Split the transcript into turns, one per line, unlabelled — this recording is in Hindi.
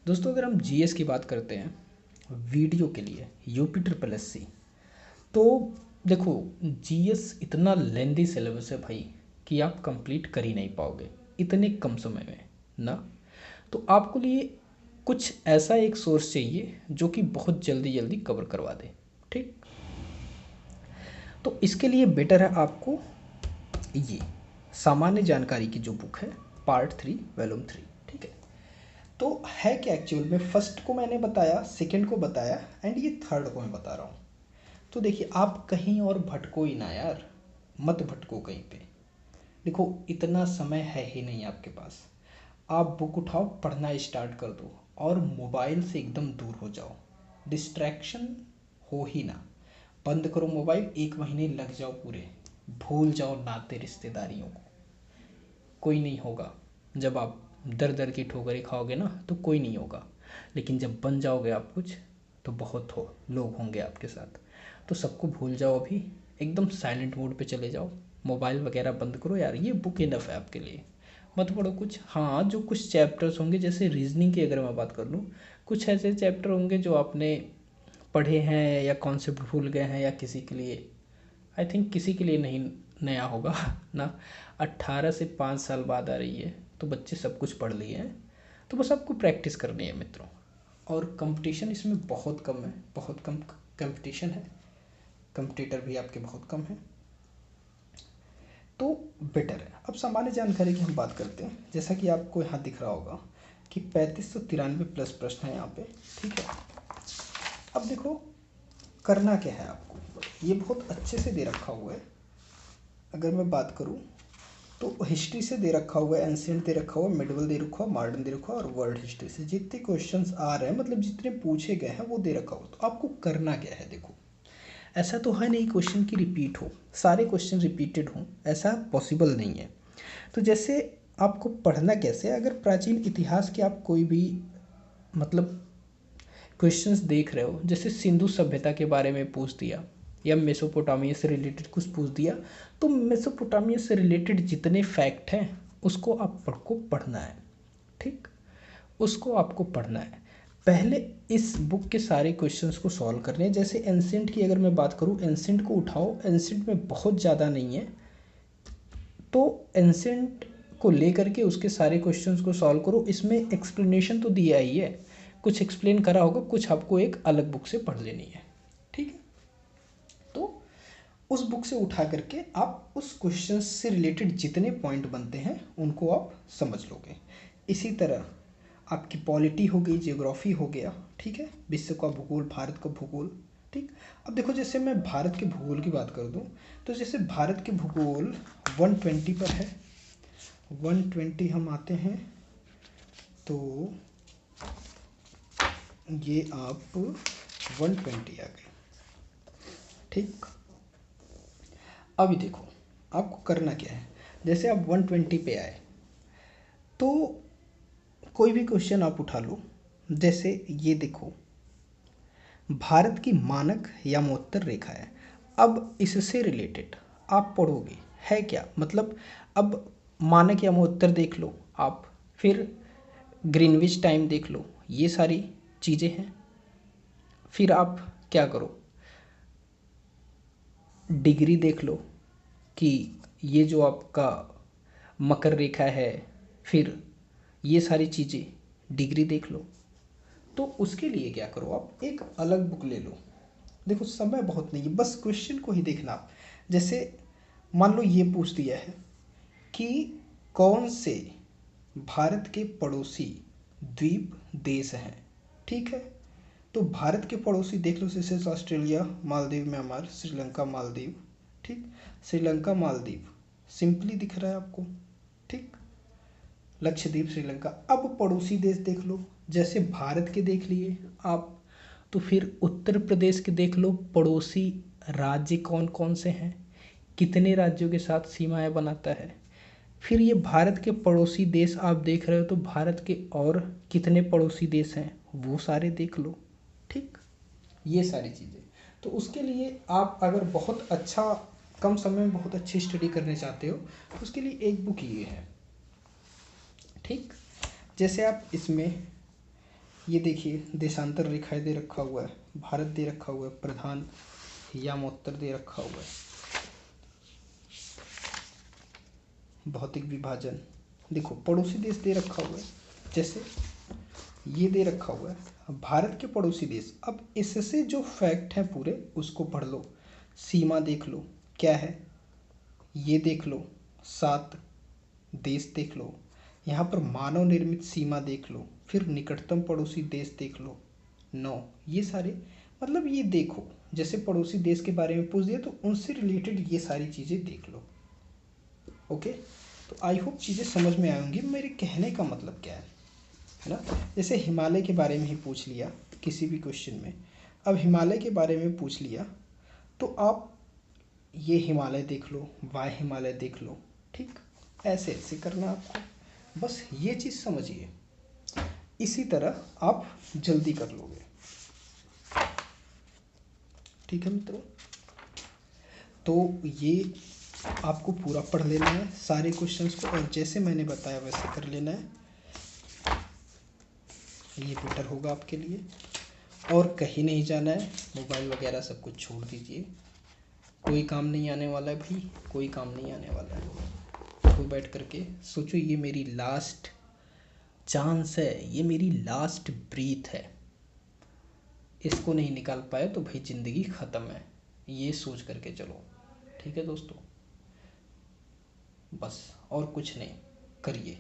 दोस्तों अगर हम जीएस की बात करते हैं वीडियो के लिए यूपी ट्रिपल एस सी, तो देखो जीएस इतना लेंदी सिलेबस है भाई कि आप कंप्लीट कर ही नहीं पाओगे इतने कम समय में ना। तो आपको लिए कुछ ऐसा एक सोर्स चाहिए जो कि बहुत जल्दी जल्दी कवर करवा दे। ठीक, तो इसके लिए बेटर है आपको ये सामान्य जानकारी की जो बुक है पार्ट 3 वॉल्यूम 3। ठीक है, तो है क्या एक्चुअल में, फर्स्ट को मैंने बताया, सेकंड को बताया एंड ये थर्ड को मैं बता रहा हूँ। तो देखिए आप कहीं और भटको ही ना यार, मत भटको कहीं पे। देखो इतना समय है ही नहीं आपके पास, आप बुक उठाओ पढ़ना स्टार्ट कर दो और मोबाइल से एकदम दूर हो जाओ, डिस्ट्रैक्शन हो ही ना। बंद करो मोबाइल, 1 महीने लग जाओ पूरे, भूल जाओ नाते रिश्तेदारियों को, कोई नहीं होगा। जब आप दर दर की ठोकरें खाओगे ना तो कोई नहीं होगा, लेकिन जब बन जाओगे आप कुछ तो बहुत हो लोग होंगे आपके साथ। तो सबको भूल जाओ, अभी एकदम साइलेंट मोड पे चले जाओ, मोबाइल वगैरह बंद करो यार, ये बुक इनफ है आपके लिए। मत पढ़ो कुछ, हाँ जो कुछ चैप्टर्स होंगे जैसे रीजनिंग की अगर मैं बात कर लूँ, कुछ ऐसे चैप्टर होंगे जो आपने पढ़े हैं या कॉन्सेप्ट भूल गए हैं, या किसी के लिए आई थिंक किसी के लिए नहीं नया होगा ना। 18 से 5 साल बाद आ रही है तो बच्चे सब कुछ पढ़ लिए हैं, तो बस आपको प्रैक्टिस करनी है मित्रों। और कंपटीशन इसमें बहुत कम है, बहुत कम कंपटीशन है, कंपटीटर भी आपके बहुत कम हैं, तो बेटर है। अब सामान्य जानकारी की हम बात करते हैं, जैसा कि आपको यहाँ दिख रहा होगा कि 3593 प्लस प्रश्न है यहाँ पे। ठीक है, अब देखो करना क्या है आपको, ये बहुत अच्छे से दे रखा हुआ है। अगर मैं बात करूँ तो हिस्ट्री से दे रखा हुआ है, एंशिएंट दे रखा हुआ है, मिडिवल दे रखा हुआ है, मॉडर्न दे रखा हुआ है, और वर्ल्ड हिस्ट्री से जितने क्वेश्चंस आ रहे हैं, मतलब जितने पूछे गए हैं वो दे रखा हुआ। तो आपको करना क्या है, देखो ऐसा तो है नहीं क्वेश्चन की रिपीट हो, सारे क्वेश्चन रिपीटेड हों, ऐसा पॉसिबल नहीं है। तो जैसे आपको पढ़ना कैसे, अगर प्राचीन इतिहास के आप कोई भी मतलब क्वेश्चंस देख रहे हो, जैसे सिंधु सभ्यता के बारे में पूछ दिया या मेसोपोटामिया से रिलेटेड कुछ पूछ दिया, तो मेसोपोटामिया से रिलेटेड जितने फैक्ट हैं उसको आपको पढ़ना है। ठीक, उसको आपको पढ़ना है, पहले इस बुक के सारे क्वेश्चंस को सॉल्व करने हैं। जैसे एंशिएंट की अगर मैं बात करूँ, एंशिएंट को उठाओ, एंशिएंट में बहुत ज़्यादा नहीं है, तो एंशिएंट को लेकर के उसके सारे क्वेश्चंस को सॉल्व करो। इसमें एक्सप्लेनेशन तो दिया ही है, कुछ एक्सप्लेन करा होगा, कुछ आपको एक अलग बुक से पढ़ लेनी है। ठीक है, तो उस बुक से उठा करके आप उस क्वेश्चन से रिलेटेड जितने पॉइंट बनते हैं उनको आप समझ लोगे। इसी तरह आपकी पॉलिटी हो गई, जियोग्राफी हो गया, ठीक है, विश्व का भूगोल, भारत का भूगोल। ठीक, अब देखो जैसे मैं भारत के भूगोल की बात कर दूं, तो जैसे भारत के भूगोल 120 पर है, 120 हम आते हैं, तो ये आप 120 आ गए। ठीक, अभी देखो आपको करना क्या है, जैसे आप 120 पे आए तो कोई भी क्वेश्चन आप उठा लो। जैसे ये देखो, भारत की मानक यामोत्तर रेखा है, अब इससे रिलेटेड आप पढ़ोगे है क्या, मतलब अब मानक यामोत्तर देख लो आप, फिर ग्रीनविच टाइम देख लो, ये सारी चीज़ें हैं। फिर आप क्या करो, डिग्री देख लो कि ये जो आपका मकर रेखा है, फिर ये सारी चीज़ें डिग्री देख लो। तो उसके लिए क्या करो, आप एक अलग बुक ले लो। देखो समय बहुत नहीं है, बस क्वेश्चन को ही देखना आप। जैसे मान लो ये पूछ दिया है कि कौन से भारत के पड़ोसी द्वीप देश हैं। ठीक है, तो भारत के पड़ोसी देख लो, जैसे ऑस्ट्रेलिया, मालदीव, म्यांमार, श्रीलंका, मालदीव। ठीक, श्रीलंका, मालदीव सिंपली दिख रहा है आपको। ठीक, लक्षद्वीप, श्रीलंका। अब पड़ोसी देश देख लो, जैसे भारत के देख लिए आप, तो फिर उत्तर प्रदेश के देख लो पड़ोसी राज्य कौन कौन से हैं, कितने राज्यों के साथ सीमाएं बनाता है। फिर ये भारत के पड़ोसी देश आप देख रहे हो, तो भारत के और कितने पड़ोसी देश हैं वो सारे देख लो। ठीक, ये सारी चीज़ें। तो उसके लिए आप अगर बहुत अच्छा, कम समय में बहुत अच्छी स्टडी करने चाहते हो, तो उसके लिए एक बुक ये है। ठीक, जैसे आप इसमें ये देखिए देशांतर रेखाएं दे रखा हुआ है, भारत दे रखा हुआ है, प्रधान यामोत्तर दे रखा हुआ है, भौतिक विभाजन देखो, पड़ोसी देश दे रखा हुआ है, जैसे ये दे रखा हुआ है भारत के पड़ोसी देश। अब इससे जो फैक्ट हैं पूरे उसको पढ़ लो। सीमा देख लो क्या है, ये देख लो, 7 देश देख लो, यहाँ पर मानव निर्मित सीमा देख लो, फिर निकटतम पड़ोसी देश देख लो 9, ये सारे मतलब ये देखो, जैसे पड़ोसी देश के बारे में पूछ दिया तो उनसे रिलेटेड ये सारी चीज़ें देख लो। ओके, तो आई होप चीज़ें समझ में आएंगी मेरे कहने का मतलब क्या है ना। जैसे हिमालय के बारे में ही पूछ लिया किसी भी क्वेश्चन में, अब हिमालय के बारे में पूछ लिया तो आप ये हिमालय देख लो, वाय हिमालय देख लो, ठीक, ऐसे ऐसे करना आपको, बस ये चीज़ समझिए, इसी तरह आप जल्दी कर लोगे। ठीक है मित्रों, तो ये आपको पूरा पढ़ लेना है सारे क्वेश्चंस को, और जैसे मैंने बताया वैसे कर लेना है, ये बेटर होगा आपके लिए। और कहीं नहीं जाना है, मोबाइल वगैरह सब कुछ छोड़ दीजिए, कोई काम नहीं आने वाला है भाई, कोई काम नहीं आने वाला है। तो बैठ करके सोचो ये मेरी लास्ट चांस है, ये मेरी लास्ट ब्रीथ है, इसको नहीं निकाल पाए तो भाई ज़िंदगी ख़त्म है, ये सोच करके चलो। ठीक है दोस्तों, बस और कुछ नहीं, करिए।